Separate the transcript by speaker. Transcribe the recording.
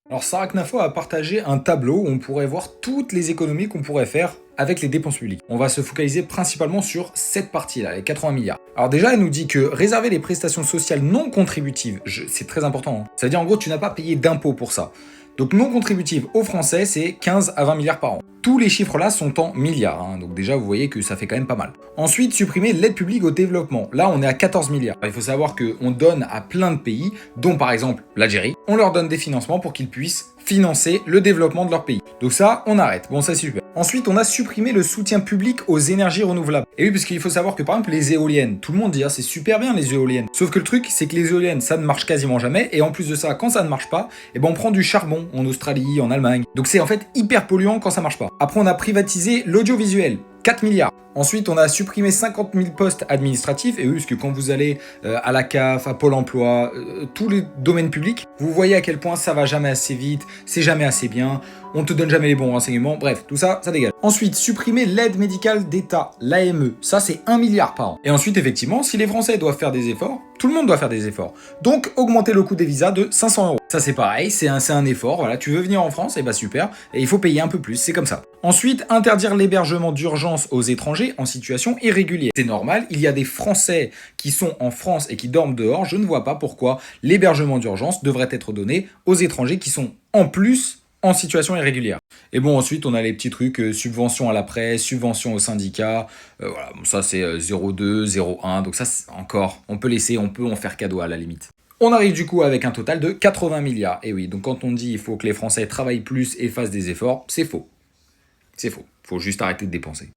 Speaker 1: Alors Sarah Knafo a partagé un tableau où on pourrait voir toutes les économies qu'on pourrait faire avec les dépenses publiques. On va se focaliser principalement sur cette partie-là, les 80 milliards. Alors déjà, elle nous dit que réserver les prestations sociales non contributives, c'est très important, hein. Ça veut dire en gros, tu n'as pas payé d'impôts pour ça. Donc non contributives aux Français, c'est 15 à 20 milliards par an. Tous les chiffres là sont en milliards, hein, donc déjà vous voyez que ça fait quand même pas mal. Ensuite, supprimer l'aide publique au développement. Là, on est à 14 milliards. Il faut savoir qu'on donne à plein de pays, dont par exemple l'Algérie, on leur donne des financements pour qu'ils puissent financer le développement de leur pays. Donc ça, on arrête. Bon, ça c'est super. Ensuite, on a supprimé le soutien public aux énergies renouvelables. Et oui, parce qu'il faut savoir que par exemple les éoliennes, tout le monde dit ah, c'est super bien les éoliennes. Sauf que le truc, c'est que les éoliennes, ça ne marche quasiment jamais. Et en plus de ça, quand ça ne marche pas, eh ben on prend du charbon en Australie, en Allemagne. Donc c'est en fait hyper polluant quand ça marche pas. Après, on a privatisé l'audiovisuel. 4 milliards. Ensuite, on a supprimé 50 000 postes administratifs. Et oui, parce que quand vous allez à la CAF, à Pôle emploi, tous les domaines publics, vous voyez à quel point ça va jamais assez vite, c'est jamais assez bien, on te donne jamais les bons renseignements. Bref, tout ça, ça dégage. Ensuite, supprimer l'aide médicale d'État, l'AME. Ça, c'est 1 milliard par an. Et ensuite, effectivement, si les Français doivent faire des efforts, tout le monde doit faire des efforts. Donc, augmenter le coût des visas de 500 €. Ça, c'est pareil, c'est un effort. Voilà, tu veux venir en France, et bah super. Et il faut payer un peu plus, c'est comme ça. Ensuite, interdire l'hébergement d'urgence aux étrangers en situation irrégulière. C'est normal, il y a des Français qui sont en France et qui dorment dehors. Je ne vois pas pourquoi l'hébergement d'urgence devrait être donné aux étrangers qui sont en plus en situation irrégulière. Et bon, ensuite, on a les petits trucs, subvention à la presse, subvention aux syndicats, voilà, bon, ça c'est 0,2, 0,1, donc ça encore, on peut laisser, on peut en faire cadeau à la limite. On arrive du coup avec un total de 80 milliards. Et oui, donc quand on dit il faut que les Français travaillent plus et fassent des efforts, c'est faux. C'est faux. Faut juste arrêter de dépenser.